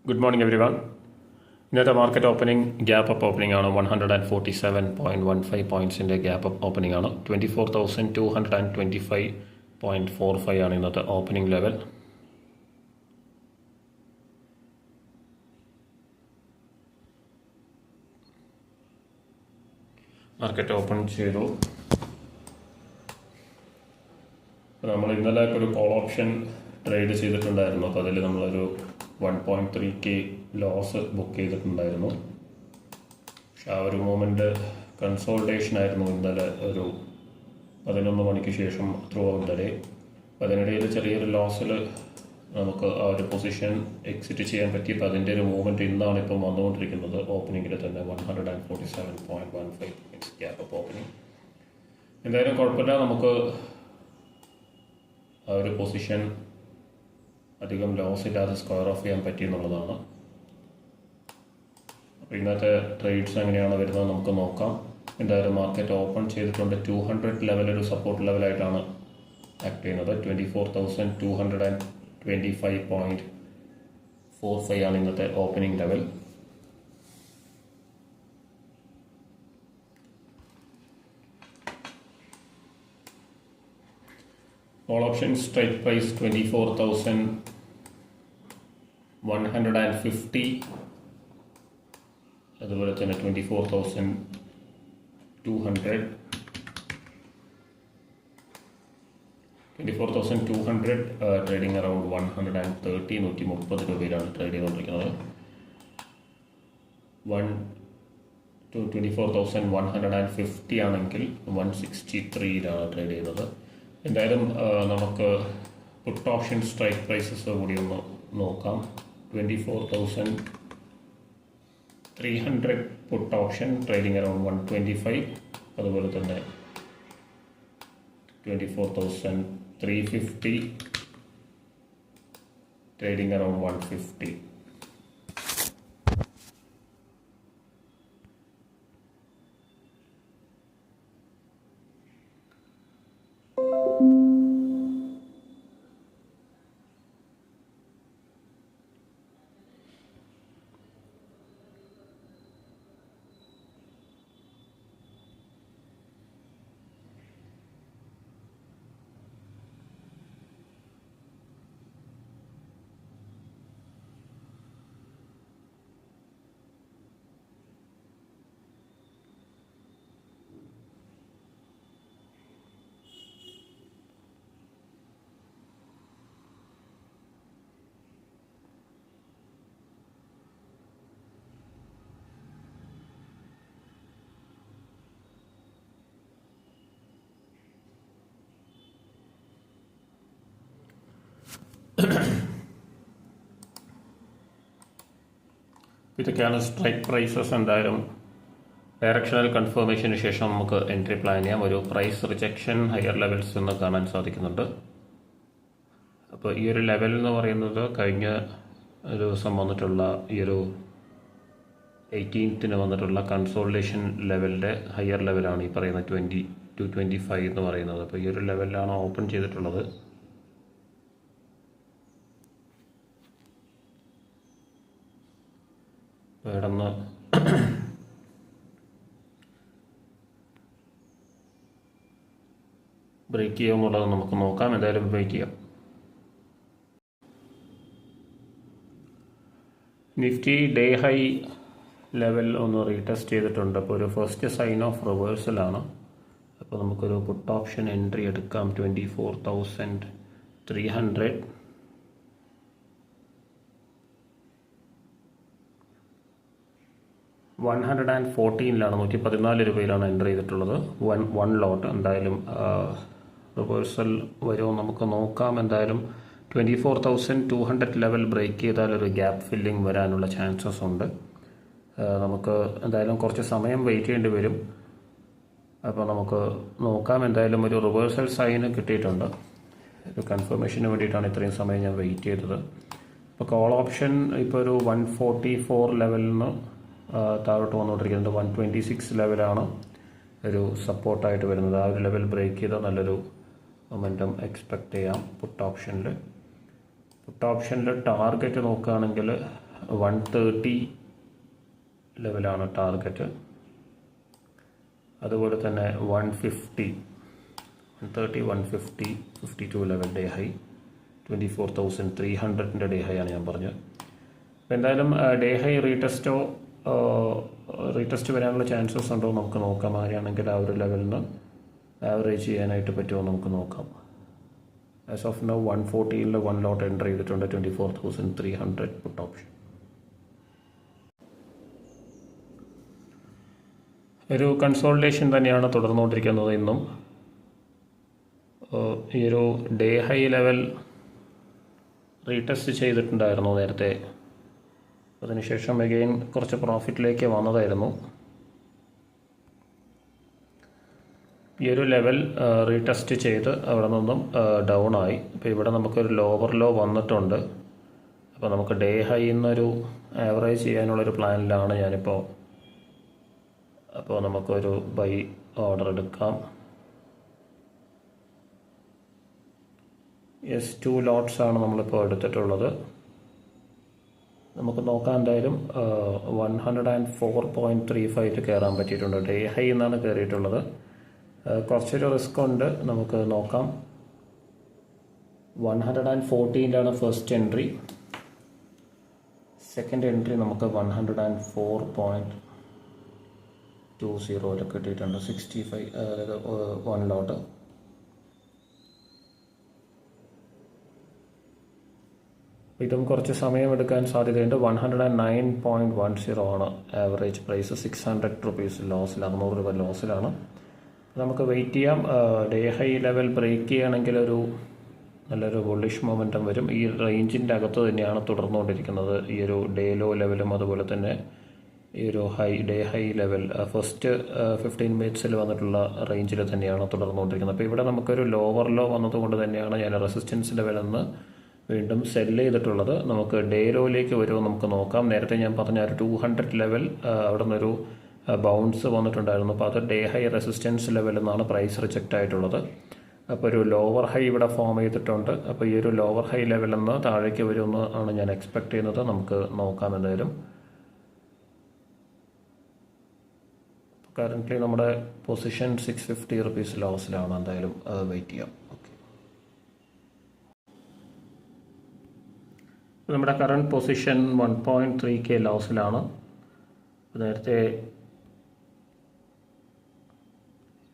Good morning, everyone. ഇന്നത്തെ market opening gap up opening ആണ്. 147.15 പോയിൻറ്റ്സിൻ്റെ gap up opening ആണ്. 24,225.45 ആണ് ഇന്നത്തെ ഓപ്പണിംഗ് ലെവൽ. മാർക്കറ്റ് ഓപ്പൺ ചെയ്തു. നമ്മൾ ഇന്നലെ ഒരു കോൾ ഓപ്ഷൻ ട്രേഡ് ചെയ്തിട്ടുണ്ടായിരുന്നു. അപ്പോൾ അതിൽ നമ്മളൊരു 1.3K ലോസ് ബുക്ക് ചെയ്തിട്ടുണ്ടായിരുന്നു. പക്ഷെ ആ ഒരു മൂമെൻറ്റ് കൺസോൾട്ടേഷൻ ആയിരുന്നു ഇന്നലെ ഒരു 11 മണിക്ക് ശേഷം ത്രൂ ഔട്ട് ദ ഡേ. അതിനിടയിൽ ചെറിയൊരു ലോസിൽ നമുക്ക് ആ ഒരു പൊസിഷൻ എക്സിറ്റ് ചെയ്യാൻ പറ്റിയപ്പോൾ അതിൻ്റെ ഒരു മൂവ്മെൻറ്റ് ഇന്നാണ് ഇപ്പം വന്നുകൊണ്ടിരിക്കുന്നത്. ഓപ്പണിങ്ങിൽ തന്നെ 147.15 ഗ്യാപ്പ് അപ്പ് ഓപ്പണിംഗ്. എന്തായാലും കുഴപ്പമില്ല, നമുക്ക് ആ ഒരു പൊസിഷൻ അധികം ലോസ് ഇല്ലാതെ സ്ക്വയർ ഓഫ് ചെയ്യാൻ പറ്റിയെന്നുള്ളതാണ്. അപ്പോൾ ഇന്നത്തെ ട്രേഡ്സ് എങ്ങനെയാണ് വരുന്നത് നമുക്ക് നോക്കാം. എന്തായാലും മാർക്കറ്റ് ഓപ്പൺ ചെയ്തിട്ടുണ്ട്. 200 ലെവൽ ഒരു സപ്പോർട്ട് ലെവലായിട്ടാണ് ആക്ട് ചെയ്യുന്നത്. 24,225.45 ആണ് ഇന്നത്തെ opening level. All options strike price 24,150. അതുപോലെ തന്നെ 24,200. 24,200 ട്രേഡിംഗ് അറൗണ്ട് 130 രൂപയിലാണ് ട്രേഡ് ചെയ്തുകൊണ്ടിരിക്കുന്നത്. 24,150 ആണെങ്കിൽ 163 ട്രേഡ് ചെയ്യുന്നത്. എന്തായാലും നമുക്ക് പുട്ട് ഓപ്ഷൻ സ്ട്രൈക്ക് പ്രൈസസ് കൂടി ഒന്ന് നോക്കാം. 24,300 പുട്ട് ഓപ്ഷൻ ട്രേഡിംഗ് അറൗണ്ട് 125. അതുപോലെ തന്നെ 24,350 ട്രേഡിംഗ് അറൗണ്ട് 150. ഇതൊക്കെയാണ് സ്ട്രൈക്ക് പ്രൈസസ്. എന്തായാലും ഡയറക്ഷണൽ കൺഫർമേഷന് ശേഷം നമുക്ക് എൻട്രി പ്ലാൻ ചെയ്യാം. ഒരു പ്രൈസ് റിജക്ഷൻ ഹയർ ലെവൽസ് എന്ന് കാണാൻ സാധിക്കുന്നുണ്ട്. അപ്പോൾ ഈ ഒരു ലെവൽ എന്ന് പറയുന്നത് കഴിഞ്ഞ ദിവസം വന്നിട്ടുള്ള ഈ ഒരു 18th വന്നിട്ടുള്ള കൺസോൾട്ടേഷൻ ലെവലിൻ്റെ ഹയർ ലെവലാണ് ഈ പറയുന്ന 2225 എന്ന് പറയുന്നത്. അപ്പോൾ ഈ ഒരു ലെവലിലാണ് ഓപ്പൺ ചെയ്തിട്ടുള്ളത്. ഇവിടുന്ന് ബ്രേക്ക് ചെയ്യുമെന്നുള്ളത് നമുക്ക് നോക്കാം. എന്തായാലും വെയിറ്റ് ചെയ്യാം. നിഫ്റ്റി ഡേ ഹൈ ലെവൽ ഒന്ന് റീടെസ്റ്റ് ചെയ്തിട്ടുണ്ട്. അപ്പോൾ ഒരു ഫസ്റ്റ് സൈൻ ഓഫ് റിവേഴ്സലാണ്. അപ്പോൾ നമുക്കൊരു പുട്ട് ഓപ്ഷൻ എൻട്രി എടുക്കാം. 24,300. 114 114 രൂപയിലാണ് എൻ്റർ ചെയ്തിട്ടുള്ളത്. വൺ ലോട്ട്. എന്തായാലും റിവേഴ്സൽ വരുമോ നമുക്ക് നോക്കാം. എന്തായാലും 24,200 ലെവൽ ബ്രേക്ക് ചെയ്താൽ ഒരു ഗ്യാപ്പ് ഫില്ലിംഗ് വരാനുള്ള ചാൻസസ് ഉണ്ട്. നമുക്ക് എന്തായാലും കുറച്ച് സമയം വെയിറ്റ് ചെയ്യേണ്ടി വരും. അപ്പോൾ നമുക്ക് നോക്കാം. എന്തായാലും ഒരു റിവേഴ്സൽ സൈന് കിട്ടിയിട്ടുണ്ട്. ഒരു കൺഫർമേഷന് വേണ്ടിയിട്ടാണ് ഇത്രയും സമയം ഞാൻ വെയിറ്റ് ചെയ്തത്. അപ്പോൾ കോൾ ഓപ്ഷൻ ഇപ്പോൾ ഒരു 144 ലെവലിൽ നിന്ന് താഴോട്ട് വന്നുകൊണ്ടിരിക്കുന്നത്. 126 ലെവലാണ് ഒരു സപ്പോർട്ടായിട്ട് വരുന്നത്. ആ ഒരു ലെവൽ ബ്രേക്ക് ചെയ്താൽ നല്ലൊരു മൊമെൻറ്റം എക്സ്പെക്റ്റ് ചെയ്യാം പുട്ട് ഓപ്ഷനിൽ. പുട്ട് ഓപ്ഷനിൽ ടാർഗറ്റ് നോക്കുകയാണെങ്കിൽ 130 ലെവലാണ് ടാർഗറ്റ്. അതുപോലെ തന്നെ 150, 130, 150, 52 level day high, 24,300 day high ആണ് ഞാൻ പറഞ്ഞത്. അപ്പോൾ എന്തായാലും ഡേ ഹൈ റീടെസ്റ്റ് വരാനുള്ള ചാൻസസ് ഉണ്ടോ നമുക്ക് നോക്കാം. ആരെയാണെങ്കിൽ ആ ഒരു ലെവലിൽ നിന്ന് ആവറേജ് ചെയ്യാനായിട്ട് പറ്റുമോ നമുക്ക് നോക്കാം. As of now 140 1 lot enter ചെയ്തിട്ടുണ്ട്, 24,300 പുട്ട് ഓപ്ഷൻ. ഒരു കൺസോൾട്ടേഷൻ തന്നെയാണ് തുടർന്നുകൊണ്ടിരിക്കുന്നത് ഇന്നും. ഈ ഒരു ഡേ ഹൈ ലെവൽ റീടെസ്റ്റ് ചെയ്തിട്ടുണ്ടായിരുന്നു നേരത്തെ, അതിനുശേഷം അഗെയിൻ കുറച്ച് പ്രോഫിറ്റിലേക്ക് വന്നതായിരുന്നു. ഈ ഒരു ലെവൽ റീടെസ്റ്റ് ചെയ്ത് അവിടെ നിന്നും ഡൗൺ ആയി. അപ്പോൾ ഇവിടെ നമുക്കൊരു ലോവർ ലോ വന്നിട്ടുണ്ട്. അപ്പോൾ നമുക്ക് ഡേ ഹൈ എന്നൊരു ആവറേജ് ചെയ്യാനുള്ളൊരു പ്ലാനിലാണ് ഞാനിപ്പോൾ. അപ്പോൾ നമുക്കൊരു ബൈ ഓർഡർ എടുക്കാം. യെസ്, 2 ലോട്ട്സ് ആണ് നമ്മളിപ്പോൾ എടുത്തിട്ടുള്ളത്. നമുക്ക് നോക്കാം. എന്തായാലും 104.35 കയറാൻ പറ്റിയിട്ടുണ്ട്. ഡേ ഹൈ എന്നാണ് കയറിയിട്ടുള്ളത്. കുറച്ചൊരു റിസ്ക് ഉണ്ട്, നമുക്ക് നോക്കാം. 114 ഫസ്റ്റ് എൻട്രി, സെക്കൻഡ് എൻട്രി നമുക്ക് 104.20 കിട്ടിയിട്ടുണ്ട്. 65, അതായത് 1 ലോട്ട്. ഇതും കുറച്ച് സമയമെടുക്കാൻ സാധ്യതയുണ്ട്. 109.10 ആണ് ആവറേജ് പ്രൈസ്. 600 റുപ്പീസ് ലോസിൽ, 600 രൂപ ലോസിലാണ്. നമുക്ക് വെയിറ്റ് ചെയ്യാം. ഡേ ഹൈ ലെവൽ ബ്രേക്ക് ചെയ്യുകയാണെങ്കിൽ ഒരു നല്ലൊരു ബുള്ളിഷ് മൊമെൻറ്റം വരും. ഈ റേഞ്ചിൻ്റെ അകത്ത് തന്നെയാണ് തുടർന്നുകൊണ്ടിരിക്കുന്നത്. ഈ ഒരു ഡേ ലോ ലെവലും അതുപോലെ തന്നെ ഈ ഒരു ഡേ ഹൈ ലെവൽ ഫസ്റ്റ് 15 മിനിറ്റ്സിൽ വന്നിട്ടുള്ള റേഞ്ചിൽ തന്നെയാണ് തുടർന്നുകൊണ്ടിരിക്കുന്നത്. അപ്പോൾ ഇവിടെ നമുക്കൊരു ലോവർ ലോ വന്നതുകൊണ്ട് തന്നെയാണ് ഞാൻ റെസിസ്റ്റൻസ് ലെവലെന്ന് വീണ്ടും സെല്ല് ചെയ്തിട്ടുള്ളത്. നമുക്ക് ഡേ ലോയിലേക്ക് വരുമോ നമുക്ക് നോക്കാം. നേരത്തെ ഞാൻ പറഞ്ഞ ഒരു 200 ലെവൽ അവിടെ നിന്നൊരു ബൗൺസ് വന്നിട്ടുണ്ടായിരുന്നു. അപ്പോൾ അത് ഡേ ഹൈ റെസിസ്റ്റൻസ് ലെവൽ എന്നാണ് പ്രൈസ് റിജക്റ്റ് ആയിട്ടുള്ളത്. അപ്പോൾ ഒരു ലോവർ ഹൈ ഇവിടെ ഫോം ചെയ്തിട്ടുണ്ട്. അപ്പോൾ ഈ ഒരു ലോവർ ഹൈ ലെവലിൽ നിന്ന് താഴേക്ക് വരുമെന്ന് ആണ് ഞാൻ എക്സ്പെക്ട് ചെയ്യുന്നത്. നമുക്ക് നോക്കാം. എന്തായാലും കറൻ്റ്ലി നമ്മുടെ പൊസിഷൻ 650 റുപ്പീസ് ലോസിലാണ്. എന്തായാലും വെയിറ്റ് ചെയ്യാം. ഓക്കെ, നമ്മുടെ കറണ്ട് പൊസിഷൻ 1.3K ലോസിലാണ്. നേരത്തെ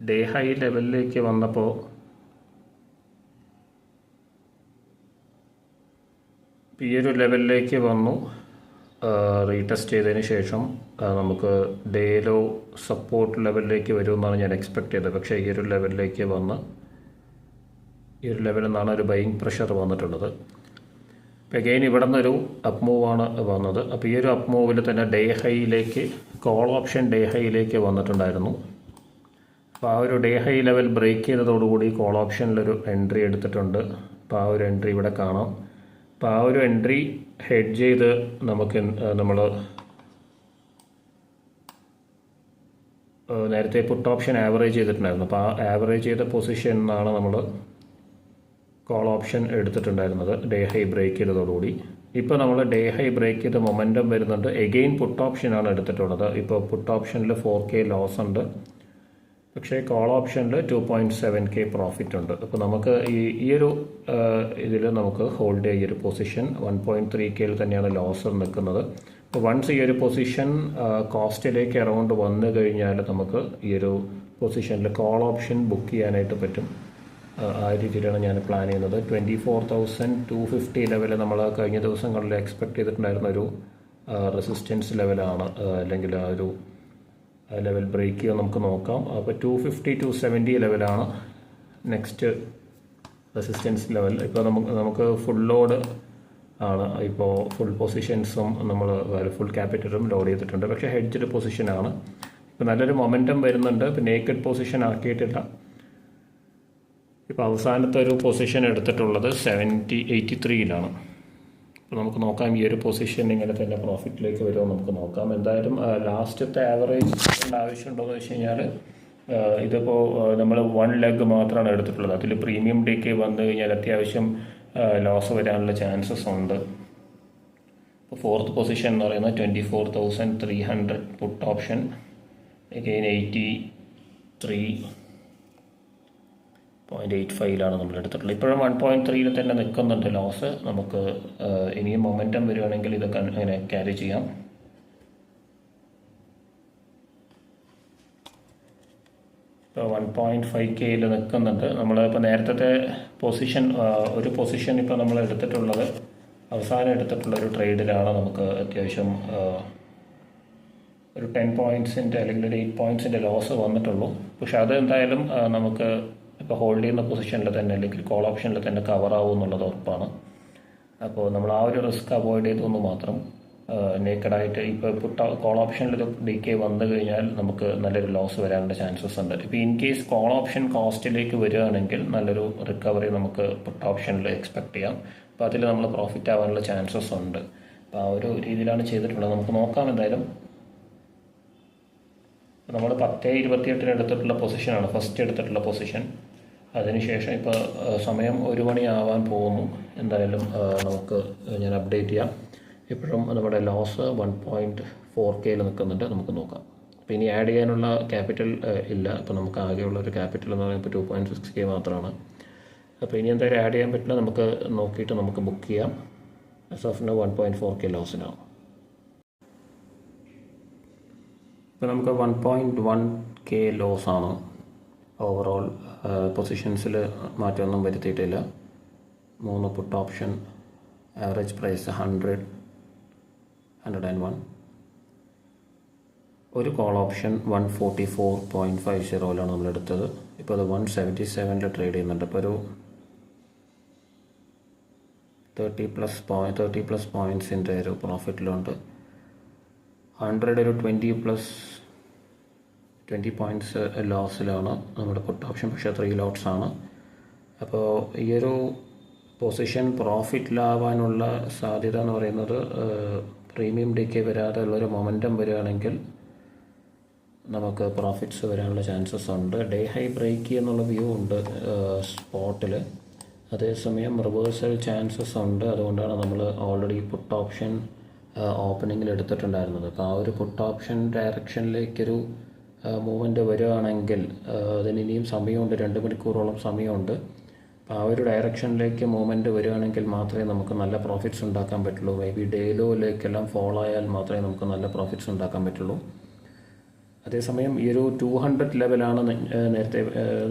ഡേ ഹൈ ലെവലിലേക്ക് വന്നപ്പോൾ ഈ ഒരു ലെവലിലേക്ക് വന്നു. റീടെസ്റ്റ് ചെയ്തതിന് ശേഷം നമുക്ക് ഡേ ലോ സപ്പോർട്ട് ലെവലിലേക്ക് വരുമെന്നാണ് ഞാൻ എക്സ്പെക്ട് ചെയ്തത്. പക്ഷേ ഈ ഒരു ലെവലിലേക്ക് വന്ന് ഈ ഒരു ലെവലിൽ നിന്നാണ് ഒരു ബൈയിങ് പ്രഷർ വന്നിട്ടുള്ളത്. അപ്പോൾ അഗെയിൻ ഇവിടെ നിന്നൊരു അപ്പ് മൂവാണ് വന്നത്. അപ്പോൾ ഈ ഒരു അപ്പ് മൂവിൽ തന്നെ ഡേ ഹൈയിലേക്ക് കോൾ ഓപ്ഷൻ ഡേ ഹൈയിലേക്ക് വന്നിട്ടുണ്ടായിരുന്നു. അപ്പോൾ ആ ഒരു ഡേ ഹൈ ലെവൽ ബ്രേക്ക് ചെയ്തതോടുകൂടി കോൾ ഓപ്ഷനിലൊരു എൻട്രി എടുത്തിട്ടുണ്ട്. അപ്പോൾ ആ ഒരു എൻട്രി ഇവിടെ കാണാം. അപ്പോൾ ആ ഒരു എൻട്രി ഹെഡ് ചെയ്ത് നമ്മൾ നേരത്തെ പുട്ട് ഓപ്ഷൻ ആവറേജ് ചെയ്തിട്ടുണ്ടായിരുന്നു. അപ്പോൾ ആ ആവറേജ് ചെയ്ത പൊസിഷൻ എന്നാണ് നമ്മൾ കോൾ ഓപ്ഷൻ എടുത്തിട്ടുണ്ടായിരുന്നത് ഡേ ഹൈ ബ്രേക്ക് ചെയ്തതോടുകൂടി. ഇപ്പോൾ നമ്മൾ ഡേ ഹൈ ബ്രേക്ക് ചെയ്ത് മൊമെൻറ്റം വരുന്നുണ്ട്. എഗെയിൻ പുട്ട് ഓപ്ഷനാണ് എടുത്തിട്ടുള്ളത്. ഇപ്പോൾ പുട്ട് ഓപ്ഷനിൽ 4K ലോസ് ഉണ്ട്. പക്ഷേ കോൾ ഓപ്ഷനിൽ 2.7K പ്രോഫിറ്റ് ഉണ്ട്. അപ്പോൾ നമുക്ക് ഈ ഒരു ഇതിൽ നമുക്ക് ഹോൾഡ് ചെയ്യുക. ഈ ഒരു പൊസിഷൻ 1.3K തന്നെയാണ് ലോസ് നിൽക്കുന്നത്. അപ്പോൾ വൺസ് ഈ ഒരു പൊസിഷൻ കോസ്റ്റിലേക്ക് അറൗണ്ട് വന്നു കഴിഞ്ഞാൽ നമുക്ക് ഈ ഒരു പൊസിഷനിൽ കോൾ ഓപ്ഷൻ ബുക്ക് ചെയ്യാനായിട്ട് പറ്റും. ആ രീതിയിലാണ് ഞാൻ പ്ലാൻ ചെയ്യുന്നത്. 24,250 ലെവൽ നമ്മൾ കഴിഞ്ഞ ദിവസങ്ങളിൽ എക്സ്പെക്ട് ചെയ്തിട്ടുണ്ടായിരുന്ന ഒരു റെസിസ്റ്റൻസ് ലെവലാണ്, അല്ലെങ്കിൽ ആ ഒരു ലെവൽ ബ്രേക്ക് ചെയ്യുക നമുക്ക് നോക്കാം. അപ്പോൾ 250 to 270 ലെവലാണ് നെക്സ്റ്റ് റെസിസ്റ്റൻസ് ലെവൽ. ഇപ്പോൾ നമുക്ക് ഫുൾ ലോഡ് ആണ്. ഇപ്പോൾ ഫുൾ പൊസിഷൻസും നമ്മൾ ഫുൾ ക്യാപിറ്റലും ലോഡ് ചെയ്തിട്ടുണ്ട്. പക്ഷേ ഹെഡ്ജ്ഡ് പൊസിഷനാണ്. ഇപ്പോൾ നല്ലൊരു മൊമെൻറ്റം വരുന്നുണ്ട്. ഇപ്പോൾ നേക്കഡ് പൊസിഷൻ ആക്കിയിട്ടില്ല. ഇപ്പോൾ അവസാനത്തെ ഒരു പൊസിഷൻ എടുത്തിട്ടുള്ളത് 83ലാണ്. അപ്പോൾ നമുക്ക് നോക്കാം ഈ ഒരു പൊസിഷൻ ഇങ്ങനെ തന്നെ പ്രോഫിറ്റിലേക്ക് വരുമോ നമുക്ക് നോക്കാം. എന്തായാലും ലാസ്റ്റത്തെ ആവറേജ് ആവശ്യമുണ്ടോയെന്ന് വെച്ച് കഴിഞ്ഞാൽ ഇതിപ്പോൾ നമ്മൾ 1 ലെഗ് മാത്രമാണ് എടുത്തിട്ടുള്ളത്. അതിൽ പ്രീമിയം ഡേക്ക് വന്നു കഴിഞ്ഞാൽ അത്യാവശ്യം ലോസ് വരാനുള്ള ചാൻസസ് ഉണ്ട്. ഫോർത്ത് പൊസിഷൻ എന്ന് പറയുന്നത് 24,300 പുട്ട് ഓപ്ഷൻ അഗെയിൻ 83.85 നമ്മൾ എടുത്തിട്ടുള്ളത്. ഇപ്പോഴും 1.3 തന്നെ നിൽക്കുന്നുണ്ട് ലോസ്. നമുക്ക് ഇനിയും മൊമെൻറ്റം വരുവാണെങ്കിൽ ഇതൊക്കെ അങ്ങനെ ക്യാരി ചെയ്യാം. ഇപ്പോൾ 1.5K നിൽക്കുന്നുണ്ട്. നമ്മളിപ്പോൾ നേരത്തെ പൊസിഷൻ ഒരു പൊസിഷൻ ഇപ്പോൾ നമ്മൾ എടുത്തിട്ടുള്ളത് അവസാനം എടുത്തിട്ടുള്ള ഒരു ട്രേഡിലാണ് നമുക്ക് അത്യാവശ്യം ഒരു 10 പോയിൻറ്റ്സിൻ്റെ അല്ലെങ്കിൽ ഒരു 8 പോയിൻറ്റ്സിൻ്റെ ലോസ് വന്നിട്ടുള്ളൂ. പക്ഷെ അത് എന്തായാലും നമുക്ക് ഇപ്പോൾ ഹോൾഡ് ചെയ്യുന്ന പൊസിഷനിൽ തന്നെ അല്ലെങ്കിൽ കോൾ ഓപ്ഷനിൽ തന്നെ കവർ ആവും എന്നുള്ളത് ഉറപ്പാണ്. അപ്പോൾ നമ്മൾ ആ ഒരു റിസ്ക് അവോയ്ഡ് ചെയ്തെന്ന് മാത്രം. നേക്കഡായിട്ട് ഇപ്പോൾ കോൾ ഓപ്ഷനിൽ ഡികെ വന്നു കഴിഞ്ഞാൽ നമുക്ക് നല്ലൊരു ലോസ് വരാനുള്ള ചാൻസസ് ഉണ്ട്. ഇപ്പോൾ ഇൻ കേസ് കോൾ ഓപ്ഷൻ കോസ്റ്റിലേക്ക് വരികയാണെങ്കിൽ നല്ലൊരു റിക്കവറി നമുക്ക് പുട്ട് ഓപ്ഷനിൽ എക്സ്പെക്ട് ചെയ്യാം. അപ്പോൾ അതിൽ നമ്മൾ പ്രോഫിറ്റ് ആവാനുള്ള ചാൻസസ് ഉണ്ട്. അപ്പോൾ ആ ഒരു രീതിയിലാണ് ചെയ്തിട്ടുള്ളത്. നമുക്ക് നോക്കാം എന്തായാലും. നമ്മൾ 10:28 എടുത്തിട്ടുള്ള പൊസിഷനാണ് ഫസ്റ്റ് എടുത്തിട്ടുള്ള പൊസിഷൻ. അതിനുശേഷം ഇപ്പോൾ സമയം 1 മണി ആവാൻ പോകുന്നു. എന്തായാലും നമുക്ക് ഞാൻ അപ്ഡേറ്റ് ചെയ്യാം. ഇപ്പോഴും നമ്മുടെ ലോസ് 1.4K നിൽക്കുന്നുണ്ട്. നമുക്ക് നോക്കാം. അപ്പോൾ ഇനി ആഡ് ചെയ്യാനുള്ള ക്യാപിറ്റൽ ഇല്ല. അപ്പോൾ നമുക്ക് ആകെയുള്ള ഒരു ക്യാപിറ്റൽ എന്ന് പറയുമ്പോൾ 2.6K മാത്രമാണ്. അപ്പോൾ ഇനി എന്തായാലും ആഡ് ചെയ്യാൻ പറ്റില്ല. നമുക്ക് നോക്കിയിട്ട് നമുക്ക് ബുക്ക് ചെയ്യാം. As of now 1.4K ലോസിനാണ്. ഇപ്പോൾ നമുക്ക് 1.1K ലോസാണ്. ഓവറോൾ പൊസിഷൻസിൽ മാറ്റമൊന്നും വരുത്തിയിട്ടില്ല. 3 പുട്ട് ഓപ്ഷൻ, ആവറേജ് പ്രൈസ് 101. ഒരു കോൾ ഓപ്ഷൻ 144.50 നമ്മൾ എടുത്തത്. ഇപ്പോൾ അത് 177 ട്രേഡ് ചെയ്യുന്നുണ്ട്. ഇപ്പോൾ ഒരു 30+ പോയിൻറ്റ്സിൻ്റെ ഒരു പ്രോഫിറ്റിലുണ്ട്. 100 ഒരു 20 പോയിൻറ്റ്സ് ലോസിലാണ് നമ്മുടെ പുട്ട് ഓപ്ഷൻ. പക്ഷേ 3 ലോട്ട്സ് ആണ്. അപ്പോൾ ഈ ഒരു പൊസിഷൻ പ്രോഫിറ്റിലാവാനുള്ള സാധ്യത എന്ന് പറയുന്നത് പ്രീമിയം ഡിക്കെ വരാതെ ഉള്ളൊരു മൊമെൻറ്റം വരികയാണെങ്കിൽ നമുക്ക് പ്രോഫിറ്റ്സ് വരാനുള്ള ചാൻസസ് ഉണ്ട്. ഡേ ഹൈ ബ്രേക്ക് എന്നുള്ള വ്യൂ ഉണ്ട് സ്പോട്ടിൽ. അതേസമയം റിവേഴ്സൽ ചാൻസസ് ഉണ്ട്. അതുകൊണ്ടാണ് നമ്മൾ ഓൾറെഡി പുട്ട് ഓപ്ഷൻ ഓപ്പണിങ്ങിൽ എടുത്തിട്ടുണ്ടായിരുന്നത്. അപ്പോൾ ആ ഒരു പുട്ട് ഓപ്ഷൻ ഡയറക്ഷനിലേക്കൊരു മൂവ്മെൻറ്റ് വരികയാണെങ്കിൽ അതിന് ഇനിയും സമയമുണ്ട്, 2 മണിക്കൂറോളം സമയമുണ്ട്. അപ്പോൾ ആ ഒരു ഡയറക്ഷനിലേക്ക് മൂവ്മെൻറ്റ് വരികയാണെങ്കിൽ മാത്രമേ നമുക്ക് നല്ല പ്രോഫിറ്റ്സ് ഉണ്ടാക്കാൻ പറ്റുള്ളൂ. മേ ബി ഡേ ലോയിലേക്കെല്ലാം ഫോളോ ആയാൽ മാത്രമേ നമുക്ക് നല്ല പ്രോഫിറ്റ്സ് ഉണ്ടാക്കാൻ പറ്റുള്ളൂ. അതേസമയം ഈ ഒരു 200 ലെവലാണ് നേരത്തെ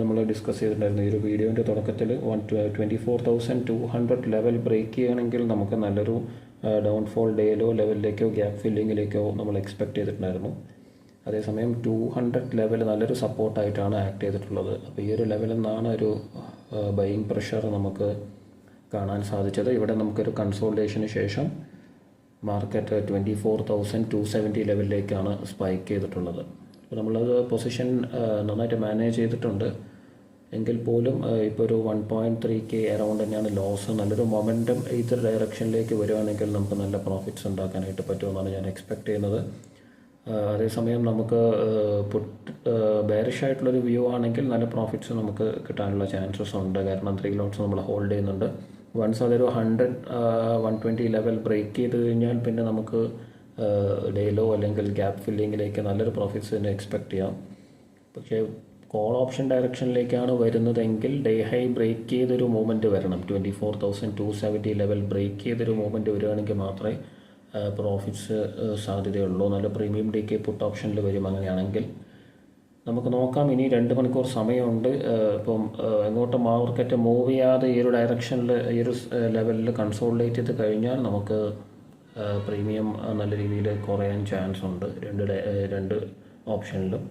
നമ്മൾ ഡിസ്കസ് ചെയ്തിട്ടുണ്ടായിരുന്നു. ഈ ഒരു വീഡിയോൻ്റെ തുടക്കത്തിൽ 24,200 ലെവൽ ബ്രേക്ക് ചെയ്യണമെങ്കിൽ നമുക്ക് നല്ലൊരു ഡൗൺഫോൾ ഡേ ലോ ലെവലിലേക്കോ ഗ്യാപ്പ് ഫില്ലിങ്ങിലേക്കോ നമ്മൾ എക്സ്പെക്ട് ചെയ്തിട്ടുണ്ടായിരുന്നു. അതേസമയം 200 ലെവൽ നല്ലൊരു സപ്പോർട്ടായിട്ടാണ് ആക്ട് ചെയ്തിട്ടുള്ളത്. അപ്പോൾ ഈ ഒരു ലെവലിൽ നിന്നാണ് ഒരു ബൈയിങ് പ്രഷർ നമുക്ക് കാണാൻ സാധിച്ചത്. ഇവിടെ നമുക്കൊരു കൺസോൾട്ടേഷന് ശേഷം മാർക്കറ്റ് 24,270 ലെവലിലേക്കാണ് സ്പൈക്ക് ചെയ്തിട്ടുള്ളത്. അപ്പോൾ നമ്മളത് പൊസിഷൻ നന്നായിട്ട് മാനേജ് ചെയ്തിട്ടുണ്ട്. എങ്കിൽ പോലും ഇപ്പോൾ ഒരു 1.3K അറൗണ്ട് തന്നെയാണ് ലോസ്. നല്ലൊരു മൊമെൻറ്റം ഏതൊരു ഡയറക്ഷനിലേക്ക് വരികയാണെങ്കിൽ നമുക്ക് നല്ല പ്രോഫിറ്റ്സ് ഉണ്ടാക്കാനായിട്ട് പറ്റുമെന്നാണ് ഞാൻ എക്സ്പെക്ട് ചെയ്യുന്നത്. അതേസമയം നമുക്ക് ബെയറിഷ് ആയിട്ടുള്ളൊരു വ്യൂ ആണെങ്കിൽ നല്ല പ്രോഫിറ്റ്സ് നമുക്ക് കിട്ടാനുള്ള ചാൻസസ് ഉണ്ട്. കാരണം 3 ലോട്ട്സ് നമ്മൾ ഹോൾഡ് ചെയ്യുന്നുണ്ട്. വൺസ് അതൊരു 120 ലെവൽ ബ്രേക്ക് ചെയ്ത് കഴിഞ്ഞാൽ പിന്നെ നമുക്ക് ഡേ ലോ അല്ലെങ്കിൽ ഗ്യാപ്പ് ഫില്ലിങ്ങിലേക്ക് നല്ലൊരു പ്രോഫിറ്റ്സ് തന്നെ എക്സ്പെക്ട് ചെയ്യാം. പക്ഷേ കോൾ ഓപ്ഷൻ ഡയറക്ഷനിലേക്കാണ് വരുന്നതെങ്കിൽ ഡേ ഹൈ ബ്രേക്ക് ചെയ്തൊരു മൂവ്മെൻറ്റ് വരണം. 24,270 ലെവൽ ബ്രേക്ക് ചെയ്തൊരു മൂവ്മെൻറ്റ് വരികയാണെങ്കിൽ മാത്രമേ പ്രോഫിറ്റ്സ് സാധ്യതയുള്ളൂ. നല്ല പ്രീമിയം ഡിക്കെ പുട്ട് ഓപ്ഷനിൽ വരും. അങ്ങനെയാണെങ്കിൽ നമുക്ക് നോക്കാം. ഇനി 2 മണിക്കൂർ സമയമുണ്ട്. ഇപ്പം എങ്ങോട്ട് മാർക്കറ്റ് മൂവ് ചെയ്യാതെ ഈ ഒരു ഡയറക്ഷനിൽ ഈ ഒരു ലെവലിൽ കൺസോളിഡേറ്റ് ചെയ്ത് കഴിഞ്ഞാൽ നമുക്ക് പ്രീമിയം നല്ല രീതിയിൽ കുറയാൻ ചാൻസ് ഉണ്ട് 2 ഓപ്ഷനിലും.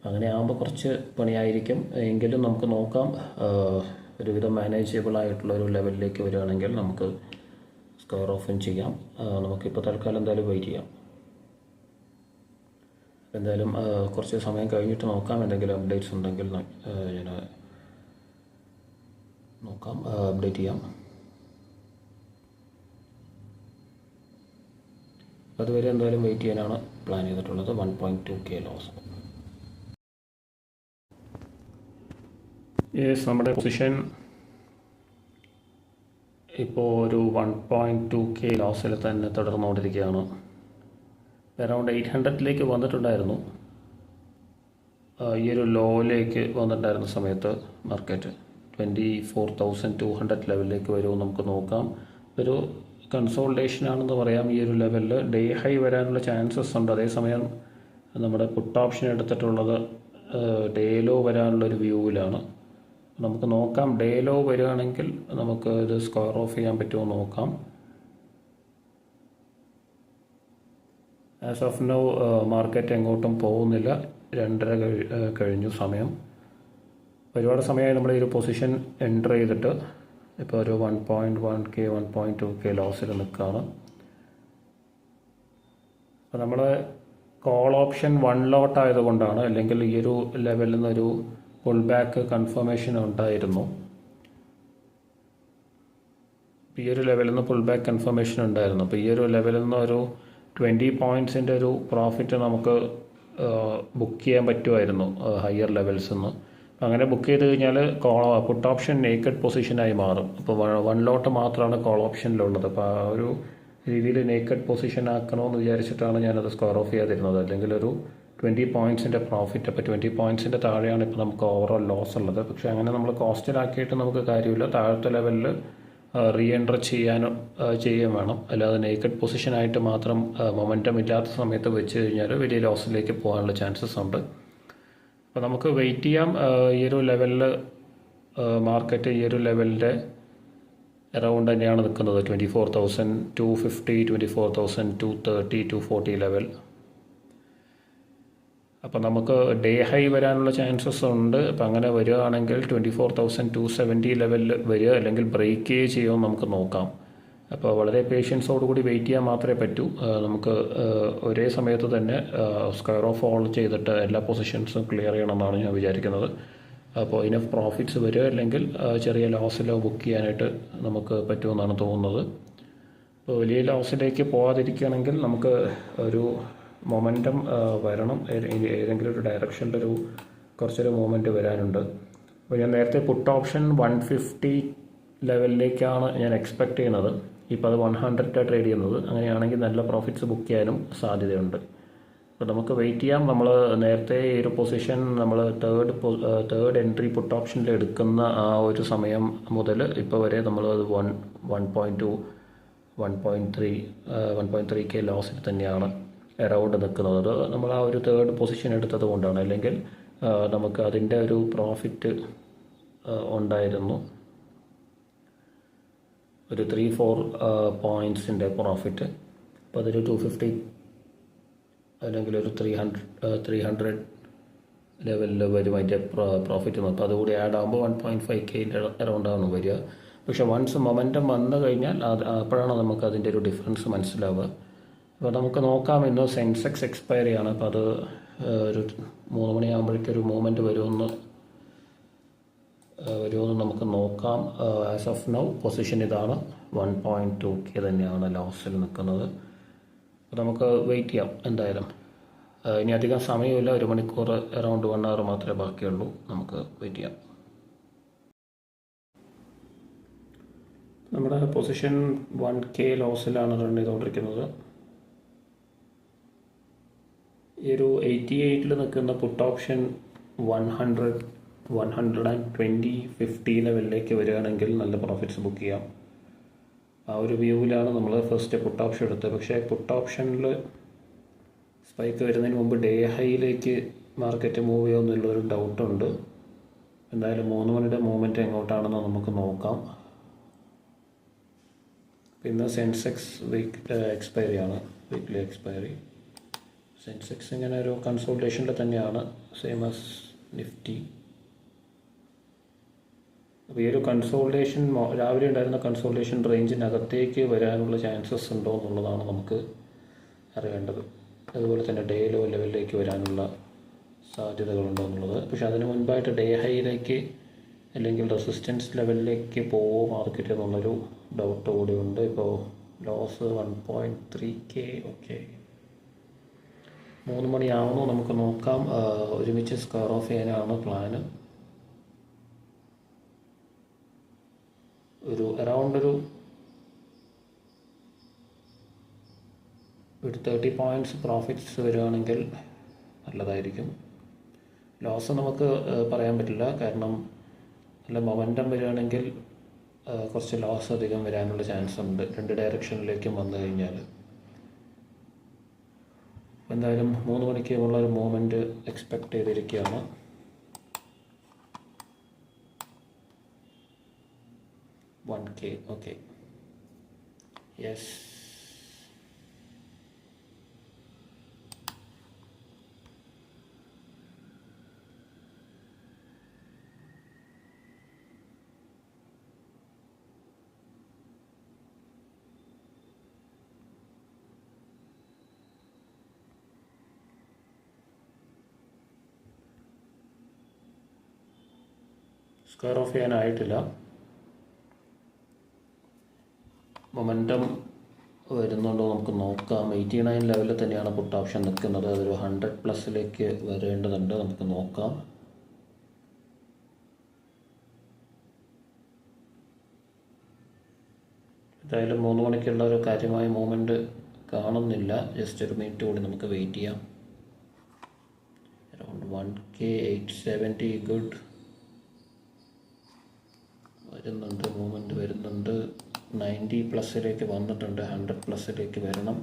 അങ്ങനെ ആകുമ്പോൾ കുറച്ച് പണിയായിരിക്കും. എങ്കിലും നമുക്ക് നോക്കാം. ഒരുവിധം മാനേജബിൾ ആയിട്ടുള്ള ഒരു ലെവലിലേക്ക് വരികയാണെങ്കിൽ നമുക്ക് സ്ക്വയർ ഓഫും ചെയ്യാം. നമുക്കിപ്പോൾ തൽക്കാലം എന്തായാലും വെയിറ്റ് ചെയ്യാം. എന്തായാലും കുറച്ച് സമയം കഴിഞ്ഞിട്ട് നോക്കാം. എന്തെങ്കിലും അപ്ഡേറ്റ്സ് ഉണ്ടെങ്കിൽ ഞാൻ നോക്കാം, അപ്ഡേറ്റ് ചെയ്യാം. അതുവരെ എന്തായാലും വെയിറ്റ് ചെയ്യാനാണ് പ്ലാൻ ചെയ്തിട്ടുള്ളത്. 1.2K loss. നമ്മുടെ പൊസിഷൻ ഇപ്പോൾ ഒരു 1.2K ലോസിൽ തന്നെ തുടർന്നുകൊണ്ടിരിക്കുകയാണ്. അറൗണ്ട് 800 വന്നിട്ടുണ്ടായിരുന്നു. ഈ ഒരു ലോയിലേക്ക് വന്നിട്ടുണ്ടായിരുന്ന സമയത്ത് മാർക്കറ്റ് 24,200 ലെവലിലേക്ക് വരുമെന്ന് നമുക്ക് നോക്കാം. ഒരു കൺസോൾട്ടേഷൻ ആണെന്ന് പറയാം. ഈ ഒരു ലെവലിൽ ഡേ ഹൈ വരാനുള്ള ചാൻസസ് ഉണ്ട്. അതേസമയം നമ്മുടെ പുട്ട് ഓപ്ഷൻ എടുത്തിട്ടുള്ളത് ഡേ ലോ വരാനുള്ളൊരു വ്യൂവിലാണ്. നമുക്ക് നോക്കാം, ഡേ ലോ വരികയാണെങ്കിൽ നമുക്ക് ഇത് സ്ക്വയർ ഓഫ് ചെയ്യാൻ പറ്റുമോ നോക്കാം. ആസ് ഓഫ് നൗ മാർക്കറ്റ് എങ്ങോട്ടും പോകുന്നില്ല. 2:30 കഴിഞ്ഞു സമയം. ഒരുപാട് സമയമായി നമ്മൾ ഈ ഒരു പൊസിഷൻ എൻ്റർ ചെയ്തിട്ട് ഇപ്പോൾ ഒരു 1.1K 1.2K ലോസിൽ നിൽക്കുകയാണ്. അപ്പോൾ നമ്മൾ കോൾ ഓപ്ഷൻ 1 ലോട്ട് ആയതുകൊണ്ടാണ്, അല്ലെങ്കിൽ ഈ ഒരു ലെവലിൽ നിന്നൊരു പുൾ ബാക്ക് കൺഫർമേഷൻ ഉണ്ടായിരുന്നു. ഈ ഒരു ലെവലിൽ നിന്ന് പുൾ ബാക്ക് കൺഫർമേഷൻ ഉണ്ടായിരുന്നു. അപ്പോൾ ഈ ഒരു ലെവലിൽ നിന്ന് ഒരു 20 പോയിൻറ്റ്സിൻ്റെ ഒരു പ്രോഫിറ്റ് നമുക്ക് ബുക്ക് ചെയ്യാൻ പറ്റുമായിരുന്നു ഹയർ ലെവൽസിൽ നിന്ന്. അങ്ങനെ ബുക്ക് ചെയ്ത് കഴിഞ്ഞാൽ പുട്ട് ഓപ്ഷൻ നേക്കഡ് പൊസിഷനായി മാറും. അപ്പോൾ 1 ലോട്ട് മാത്രമാണ് കോൾ ഓപ്ഷനിലുള്ളത്. അപ്പോൾ ആ ഒരു രീതിയിൽ നേക്കഡ് പൊസിഷൻ ആക്കണമെന്ന് വിചാരിച്ചിട്ടാണ് ഞാനത് സ്ക്വയർ ഓഫ് ചെയ്യാതിരുന്നത്. അല്ലെങ്കിൽ ഒരു 20 പോയിൻറ്റ്സിൻ്റെ പ്രോഫിറ്റ്, അപ്പോൾ 20 പോയിൻറ്റ്സിൻ്റെ താഴെയാണ് ഇപ്പോൾ നമുക്ക് ഓവറോൾ ലോസ് ഉള്ളത്. പക്ഷേ അങ്ങനെ നമ്മൾ കോസ്റ്റിലാക്കിയിട്ട് നമുക്ക് കാര്യമില്ല. താഴത്തെ ലെവലിൽ റീ എൻറ്റർ ചെയ്യാൻ വേണം. അല്ലാതെ നേക്കഡ് പൊസിഷനായിട്ട് മാത്രം മൊമെൻറ്റം ഇല്ലാത്ത സമയത്ത് വെച്ച് കഴിഞ്ഞാൽ വലിയ ലോസിലേക്ക് പോകാനുള്ള ചാൻസസ് ഉണ്ട്. അപ്പോൾ നമുക്ക് വെയിറ്റ് ചെയ്യാം. ഈ ഒരു ലെവലിൽ മാർക്കറ്റ് ഈ ഒരു ലെവലിൻ്റെ അറൗണ്ട് തന്നെയാണ് നിൽക്കുന്നത്. 24,250, 24,230, 240 ലെവൽ. അപ്പോൾ നമുക്ക് ഡേ ഹൈ വരാനുള്ള ചാൻസസ് ഉണ്ട്. അപ്പോൾ അങ്ങനെ വരികയാണെങ്കിൽ 24,270 ലെവലിൽ വരിക, അല്ലെങ്കിൽ ബ്രേക്ക് ചെയ്യുമെന്ന് നമുക്ക് നോക്കാം. അപ്പോൾ വളരെ പേഷ്യൻസോടുകൂടി വെയിറ്റ് ചെയ്യാൻ മാത്രമേ പറ്റൂ. നമുക്ക് ഒരേ സമയത്ത് തന്നെ സ്ക്വയർ ഓഫ് ഓൾ ചെയ്തിട്ട് എല്ലാ പൊസിഷൻസും ക്ലിയർ ചെയ്യണമെന്നാണ് ഞാൻ വിചാരിക്കുന്നത്. അപ്പോൾ ഇനഫ് പ്രോഫിറ്റ്സ് വരിക, അല്ലെങ്കിൽ ചെറിയ ലോസിലോ ബുക്ക് ചെയ്യാനായിട്ട് നമുക്ക് പറ്റുമെന്നാണ് തോന്നുന്നത്. അപ്പോൾ വലിയ ലോസിലേക്ക് പോകാതിരിക്കുകയാണെങ്കിൽ നമുക്ക് ഒരു മൊമെൻറ്റം വരണം. ഏതെങ്കിലും ഒരു ഡയറക്ഷനിലൊരു കുറച്ചൊരു മൂവ്മെൻറ്റ് വരാനുണ്ട്. അപ്പോൾ ഞാൻ നേരത്തെ പുട്ട് ഓപ്ഷൻ 150 ലെവലിലേക്കാണ് ഞാൻ എക്സ്പെക്റ്റ് ചെയ്യുന്നത്. ഇപ്പോൾ അത് 100 ട്രേഡ് ചെയ്യുന്നത്. അങ്ങനെയാണെങ്കിൽ നല്ല പ്രോഫിറ്റ്സ് ബുക്ക് ചെയ്യാനും സാധ്യതയുണ്ട്. അപ്പോൾ നമുക്ക് വെയിറ്റ് ചെയ്യാം. നമ്മൾ നേരത്തെ ഈ ഒരു പൊസിഷൻ നമ്മൾ തേർഡ് എൻട്രി പുട്ട് ഓപ്ഷനിൽ എടുക്കുന്ന ആ ഒരു സമയം മുതൽ ഇപ്പോൾ വരെ നമ്മൾ 1.2 1.3K ലോസിൽ തന്നെയാണ് അറൗണ്ട് നിൽക്കുന്നത്. അത് നമ്മൾ ആ ഒരു തേർഡ് പൊസിഷൻ എടുത്തത് കൊണ്ടാണ്. അല്ലെങ്കിൽ നമുക്ക് അതിൻ്റെ ഒരു പ്രോഫിറ്റ് ഉണ്ടായിരുന്നു. ഒരു 3-4 പോയിൻറ്റ്സിൻ്റെ പ്രോഫിറ്റ്. അപ്പോൾ അതൊരു 250 അല്ലെങ്കിൽ ഒരു 300 ലെവലിൽ വരും അതിൻ്റെ പ്രോഫിറ്റ്. അപ്പോൾ അതുകൂടി ആഡ് ആകുമ്പോൾ 1.5K അറൗണ്ടാണ് വരിക. പക്ഷേ വൺസ് മൊമെൻറ്റം വന്നു കഴിഞ്ഞാൽ അപ്പോഴാണ് നമുക്ക് അതിൻ്റെ ഒരു ഡിഫറൻസ് മനസ്സിലാവുക. അപ്പോൾ നമുക്ക് നോക്കാം. ഇന്ന് സെൻസെക്സ് എക്സ്പയറി ആണ്. അപ്പോൾ അത് ഒരു 3 മണിയാകുമ്പോഴേക്കും ഒരു മൂവ്മെൻറ്റ് വരുമെന്ന് നമുക്ക് നോക്കാം. ആസ് ഓഫ് നൗ പൊസിഷൻ ഇതാണ്. 1.2K തന്നെയാണ് ലോസിൽ നിൽക്കുന്നത്. അപ്പോൾ നമുക്ക് വെയിറ്റ് ചെയ്യാം എന്തായാലും. ഇനി അധികം സമയമില്ല. 1 മണിക്കൂർ അറൗണ്ട് 1 hour മാത്രമേ ബാക്കിയുള്ളൂ. നമുക്ക് വെയിറ്റ് ചെയ്യാം. നമ്മുടെ പൊസിഷൻ 1K ലോസിലാണ് റൺ ചെയ്തുകൊണ്ടിരിക്കുന്നത്. ഈ ഒരു 88 നിൽക്കുന്ന പുട്ട് ഓപ്ഷൻ 100, 120, 50 ലെവലിലേക്ക് വരികയാണെങ്കിൽ നല്ല പ്രോഫിറ്റ്സ് ബുക്ക് ചെയ്യാം. ആ ഒരു വ്യൂവിലാണ് നമ്മൾ ഫസ്റ്റ് പുട്ട് ഓപ്ഷൻ എടുത്തത്. പക്ഷേ പുട്ട് ഓപ്ഷനിൽ സ്പൈക്ക് വരുന്നതിന് മുമ്പ് ഡേ ഹൈയിലേക്ക് മാർക്കറ്റ് മൂവ് ചെയ്യുമെന്നുള്ളൊരു ഡൗട്ടുണ്ട്. എന്തായാലും 3 മണിയുടെ മൂവ്മെൻറ്റ് എങ്ങോട്ടാണെന്ന് നമുക്ക് നോക്കാം. പിന്നെ സെൻസെക്സ് എക്സ്പയറി ആണ്, വീക്ക്ലി എക്സ്പയറി. സെൻസെക്സ് ഇങ്ങനെ ഒരു കൺസോൾട്ടേഷനിൽ തന്നെയാണ്, സെയിം ആസ് നിഫ്റ്റി. അപ്പോൾ ഈ ഒരു കൺസോൾട്ടേഷൻ രാവിലെ ഉണ്ടായിരുന്ന കൺസോൾട്ടേഷൻ റേഞ്ചിനകത്തേക്ക് വരാനുള്ള ചാൻസസ് ഉണ്ടോ എന്നുള്ളതാണ് നമുക്ക് അറിയേണ്ടത്. അതുപോലെ തന്നെ ഡേ ലോ ലെവലിലേക്ക് വരാനുള്ള സാധ്യതകളുണ്ടോ എന്നുള്ളത്. പക്ഷെ അതിന് മുൻപായിട്ട് ഡേ ഹൈയിലേക്ക് അല്ലെങ്കിൽ റെസിസ്റ്റൻസ് ലെവലിലേക്ക് പോവോ മാർക്കറ്റ് എന്നുള്ളൊരു ഡൗട്ട് കൂടിയുണ്ട്. ഇപ്പോൾ ലോസ് 1.3K. ഓക്കെ, 3 മണിയാവുന്നു, നമുക്ക് നോക്കാം. ഒരുമിച്ച് സ്ക്വയർ ഓഫ് ചെയ്യാനാണ് പ്ലാന്. ഒരു അറൗണ്ട് ഒരു ഒരു 30 പോയിൻറ്റ്സ് പ്രോഫിറ്റ്സ് വരികയാണെങ്കിൽ നല്ലതായിരിക്കും. ലോസ് നമുക്ക് പറയാൻ പറ്റില്ല, കാരണം നല്ല മൊമെൻറ്റം വരികയാണെങ്കിൽ കുറച്ച് ലോസ് അധികം വരാനുള്ള ചാൻസ് ഉണ്ട്, രണ്ട് ഡയറക്ഷനിലേക്കും വന്നു കഴിഞ്ഞാൽ. എന്തായാലും 3 മണിക്കുമുള്ളൊരു മൂവ്മെൻറ്റ് എക്സ്പെക്റ്റ് ചെയ്തിരിക്കുകയാണ്. $1K. Okay, yes. Square off ചെയ്യാനായിട്ടില്ല. മൊമെൻറ്റം വരുന്നുണ്ടോ നമുക്ക് നോക്കാം. 89 ലെവലിൽ തന്നെയാണ് പുട്ട് ഓപ്ഷൻ നിൽക്കുന്നത്. അതൊരു 100+ വരേണ്ടതുണ്ട്, നമുക്ക് നോക്കാം. എന്തായാലും 3 മണിക്കുള്ള ഒരു കാര്യമായ മൂവ്മെൻറ്റ് കാണുന്നില്ല. ജസ്റ്റ് ഒരു മിനിറ്റ് കൂടി നമുക്ക് വെയിറ്റ് ചെയ്യാം. അറൗണ്ട് 1K 870 ഗുഡ് വരുന്നുണ്ട്, മൂവ്മെൻറ്റ് വരുന്നുണ്ട്. 90+ വന്നിട്ടുണ്ട്, 100+ വരണം.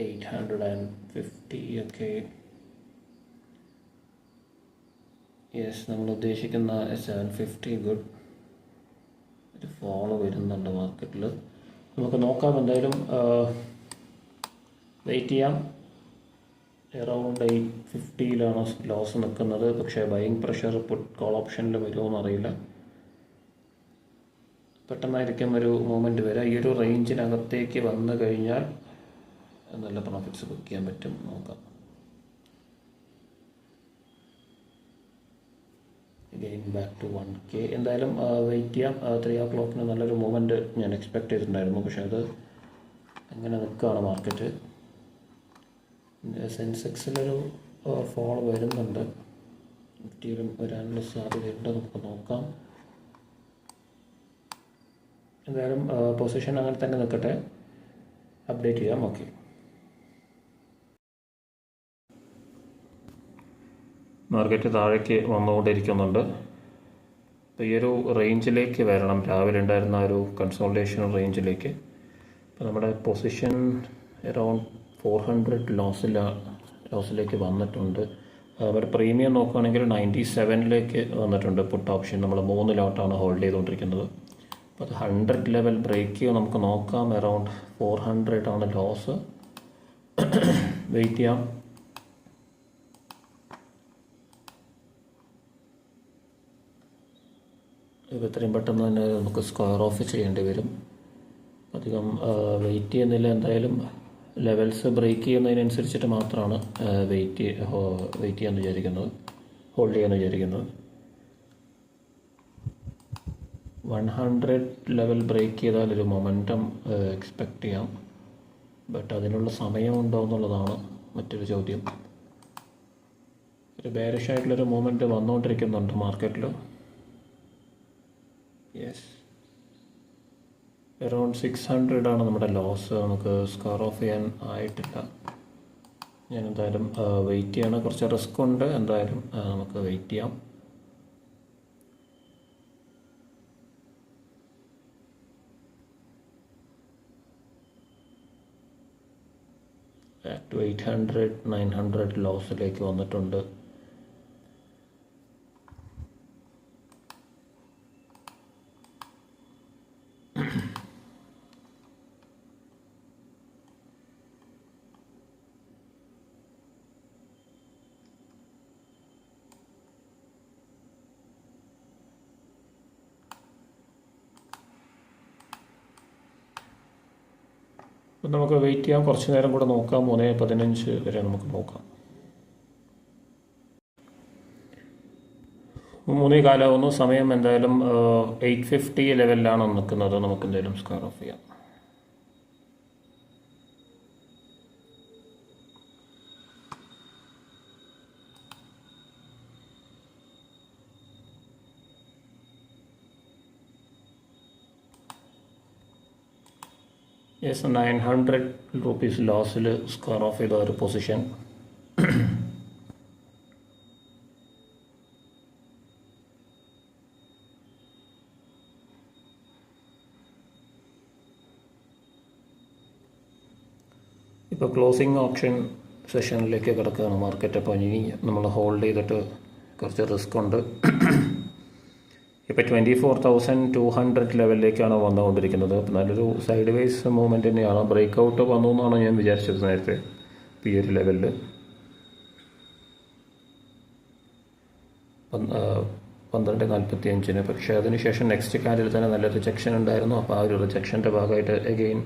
$850. ഒക്കെ യെസ്, നമ്മൾ ഉദ്ദേശിക്കുന്ന 750 ഗുഡ്. ഒരു ഫോളോ വരുന്നുണ്ട് മാർക്കറ്റിൽ, നമുക്ക് നോക്കാം. എന്തായാലും വെയിറ്റ് ചെയ്യാം. അറൗണ്ട് 850 ലോസ് നിൽക്കുന്നത്. പക്ഷേ ബൈയിങ് പ്രഷർ പുട്ട് കോൾ ഓപ്ഷനിൽ വരുമോ എന്നറിയില്ല. പെട്ടെന്നായിരിക്കും ഒരു മൂവ്മെൻറ്റ് വരിക. ഈ ഒരു റേഞ്ചിനകത്തേക്ക് വന്നു കഴിഞ്ഞാൽ നല്ല പ്രോഫിറ്റ്സ് ബുക്ക് ചെയ്യാൻ പറ്റും, നോക്കാം. Again back to 1K. എന്തായാലും വെയിറ്റ് ചെയ്യാം. 3 o'clock നല്ലൊരു മൂവ്മെൻറ്റ് ഞാൻ എക്സ്പെക്റ്റ് ചെയ്തിട്ടുണ്ടായിരുന്നു, പക്ഷേ അത് അങ്ങനെ നിൽക്കുകയാണ് മാർക്കറ്റ്. സെൻസെക്സിലൊരു ഫോൾ വരുന്നുണ്ട്, നിഫ്റ്റിയിലും വരാനുള്ള സാധ്യതയുണ്ട്, നമുക്ക് നോക്കാം. എന്തായാലും പൊസിഷൻ അങ്ങനെ തന്നെ നിൽക്കട്ടെ, അപ്ഡേറ്റ് ചെയ്യാം. ഓക്കെ, മാർക്കറ്റ് താഴേക്ക് വന്നുകൊണ്ടിരിക്കുന്നുണ്ട്. അപ്പോൾ ഈ ഒരു റേഞ്ചിലേക്ക് വരണം, രാവിലെ ഉണ്ടായിരുന്ന ഒരു കൺസോൾട്ടേഷൻ റേഞ്ചിലേക്ക്. അപ്പോൾ നമ്മുടെ പൊസിഷൻ അറൗണ്ട് 400 ലോസിലേക്ക് വന്നിട്ടുണ്ട്. അവർ പ്രീമിയം നോക്കുകയാണെങ്കിൽ 97 വന്നിട്ടുണ്ട്. പുട്ട് ഓപ്ഷൻ നമ്മൾ 3 ലോട്ടാണ് ഹോൾഡ് ചെയ്തുകൊണ്ടിരിക്കുന്നത്. അപ്പോൾ അത് 100 ലെവൽ ബ്രേക്ക് ചെയ്യുക, നമുക്ക് നോക്കാം. അറൗണ്ട് 400 ആണ് ലോസ്. വെയിറ്റ് ചെയ്യാം. ഇത് എത്രയും പെട്ടെന്ന് തന്നെ നമുക്ക് സ്ക്വയർ ഓഫ് ചെയ്യേണ്ടി വരും. അധികം വെയിറ്റ് ചെയ്യുന്നില്ല. എന്തായാലും ലെവൽസ് ബ്രേക്ക് ചെയ്യുന്നതിനനുസരിച്ചിട്ട് മാത്രമാണ് വെയിറ്റ് ചെയ്യാമെന്ന് വിചാരിക്കുന്നത്, ഹോൾഡ് ചെയ്യാമെന്ന് വിചാരിക്കുന്നത്. 100 ലെവൽ ബ്രേക്ക് ചെയ്താൽ ഒരു മൊമെൻറ്റം എക്സ്പെക്റ്റ് ചെയ്യാം. ബട്ട് അതിനുള്ള സമയമുണ്ടോ എന്നുള്ളതാണ് മറ്റൊരു ചോദ്യം. ഒരു ബെയറിഷ് ആയിട്ടുള്ളൊരു മൂവ്മെൻറ്റ് വന്നുകൊണ്ടിരിക്കുന്നുണ്ട് മാർക്കറ്റിൽ. യെസ്, അറൗണ്ട് 600 ആണ് നമ്മുടെ ലോസ്. നമുക്ക് സ്ക്വയർ ഓഫ് ചെയ്യാൻ ആയിട്ടില്ല. ഞാൻ എന്തായാലും വെയിറ്റ് ചെയ്യണം. കുറച്ച് റിസ്ക് ഉണ്ട്, എന്തായാലും നമുക്ക് വെയിറ്റ് ചെയ്യാം. ബാക്ക് ടു 800 900 ലോസിലേക്ക് വന്നിട്ടുണ്ട്. അപ്പം നമുക്ക് വെയിറ്റ് ചെയ്യാം, കുറച്ച് നേരം കൂടെ നോക്കാം. 3:15 വരെ നമുക്ക് നോക്കാം. 3:15 സമയം. എന്തായാലും 850 ലെവലിലാണ് നിൽക്കുന്നത്. നമുക്ക് എന്തായാലും സ്ക്വയർ ഓഫ് ചെയ്യാം. യെസ് 900 റുപ്പീസ് ലോസിൽ സ്ക്വയർ ഓഫ് ചെയ്ത ഒരു പൊസിഷൻ. ഇപ്പോൾ ക്ലോസിംഗ് ഓപ്ഷൻ സെഷനിലേക്ക് കിടക്കുകയാണ് മാർക്കറ്റ്. അപ്പോൾ ഇനി നമ്മൾ ഹോൾഡ് ചെയ്തിട്ട് കുറച്ച് റിസ്ക് ഉണ്ട്. ഇപ്പോൾ 24,200 ലെവലിലേക്കാണ് വന്നുകൊണ്ടിരിക്കുന്നത്. അപ്പോൾ നല്ലൊരു സൈഡ് വേസ് മൂവ്മെൻറ്റ് തന്നെയാണ്. ബ്രേക്ക് ഔട്ട് വന്നു എന്നാണ് ഞാൻ വിചാരിച്ചത് നേരത്തെ ഈ ഒരു ലെവലിൽ. 12:45, പക്ഷേ അതിനുശേഷം നെക്സ്റ്റ് കാലിൽ തന്നെ നല്ല റിജക്ഷൻ ഉണ്ടായിരുന്നു. അപ്പോൾ ആ ഒരു റിജക്ഷൻ്റെ ഭാഗമായിട്ട് അഗെയിൻ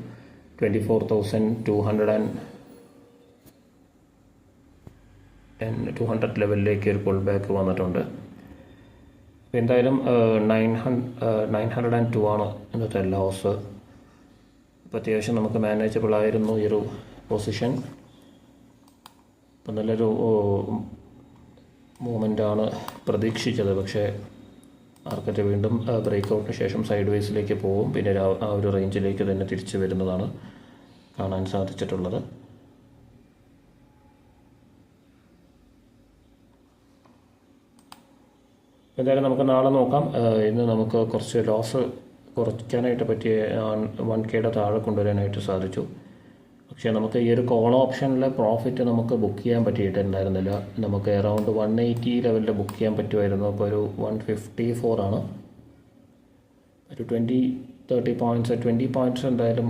24,200 ലെവലിലേക്ക് ഒരു പുൾ ബാക്ക് വന്നിട്ടുണ്ട്. അപ്പോൾ എന്തായാലും 902 ആണ് ഇന്നത്തെ ലോസ്. അപ്പോൾ അത്യാവശ്യം നമുക്ക് മാനേജബിൾ ആയിരുന്നു ഈ ഒരു പൊസിഷൻ. അപ്പം നല്ലൊരു മൂവ്മെൻ്റാണ് പ്രതീക്ഷിച്ചത്. പക്ഷേ മാർക്കറ്റ് വീണ്ടും ബ്രേക്ക് ഔട്ടിന് ശേഷം സൈഡ് വേസിലേക്ക് പോകും. പിന്നെ ആ ഒരു റേഞ്ചിലേക്ക് തന്നെ തിരിച്ചു വരുന്നതാണ് കാണാൻ സാധിച്ചിട്ടുള്ളത്. എന്തായാലും നമുക്ക് നാളെ നോക്കാം. ഇന്ന് നമുക്ക് കുറച്ച് ലോസ് കുറയ്ക്കാനായിട്ട് പറ്റിയ 1Kയുടെ താഴെ കൊണ്ടുവരാനായിട്ട് സാധിച്ചു. പക്ഷേ നമുക്ക് ഈ ഒരു കോൾ ഓപ്ഷനിൽ പ്രോഫിറ്റ് നമുക്ക് ബുക്ക് ചെയ്യാൻ പറ്റിയിട്ടുണ്ടായിരുന്നില്ല. നമുക്ക് അറൗണ്ട് 180 ലെവലിൽ ബുക്ക് ചെയ്യാൻ പറ്റുമായിരുന്നു. അപ്പോൾ ഒരു 154 ആണ്. ഒരു 20 പോയിൻറ്റ്സ് എന്തായാലും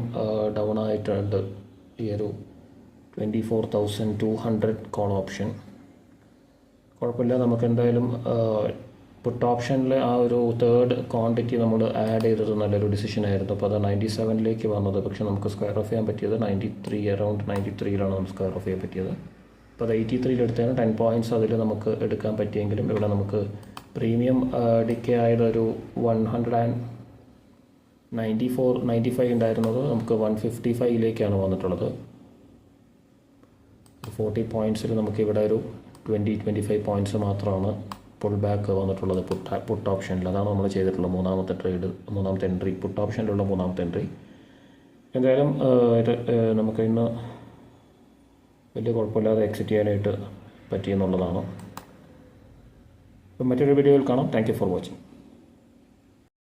ഡൗൺ ആയിട്ടുണ്ട് ഈ ഒരു 24,200 കോൾ ഓപ്ഷൻ. കുഴപ്പമില്ല. നമുക്ക് എന്തായാലും പുട്ട് ഓപ്ഷനിൽ ആ ഒരു തേർഡ് ക്വാണ്ടിറ്റി നമ്മൾ ആഡ് ചെയ്തത് നല്ലൊരു ഡിസിഷനായിരുന്നു. അപ്പോൾ അത് 97ലേക്ക് വന്നത്. പക്ഷേ നമുക്ക് സ്ക്വയർ ഓഫ് ചെയ്യാൻ പറ്റിയത് 93, അറൗണ്ട് 93ലാണ് നമുക്ക് സ്ക്വയർ ഓഫ് ചെയ്യാൻ പറ്റിയത്. അപ്പോൾ അത് 83 എടുത്തതിന് 10 പോയിൻറ്റ്സ് അതിൽ നമുക്ക് എടുക്കാൻ പറ്റിയെങ്കിലും ഇവിടെ നമുക്ക് പ്രീമിയം ഡിക്കെ ആയതൊരു 195 ഉണ്ടായിരുന്നത് നമുക്ക് 155ലേക്കാണ് വന്നിട്ടുള്ളത്. 40 പോയിൻറ്റ്സിൽ നമുക്കിവിടെ ഒരു 20-25 പോയിൻറ്റ്സ് മാത്രമാണ് പുൾ ബാക്ക് വന്നിട്ടുള്ളത് പുട്ട് ഓപ്ഷനിൽ. അതാണ് നമ്മൾ ചെയ്തിട്ടുള്ളത് മൂന്നാമത്തെ എൻട്രി, പുട്ട് ഓപ്ഷനിലുള്ള മൂന്നാമത്തെ എൻട്രി. എന്തായാലും ഇത് നമുക്ക് ഇന്ന് വലിയ കുഴപ്പമില്ലാതെ എക്സിറ്റ് ചെയ്യാനായിട്ട് പറ്റിയെന്നുള്ളതാണ്. മറ്റൊരു വീഡിയോയിൽ കാണാം. Thank you for watching.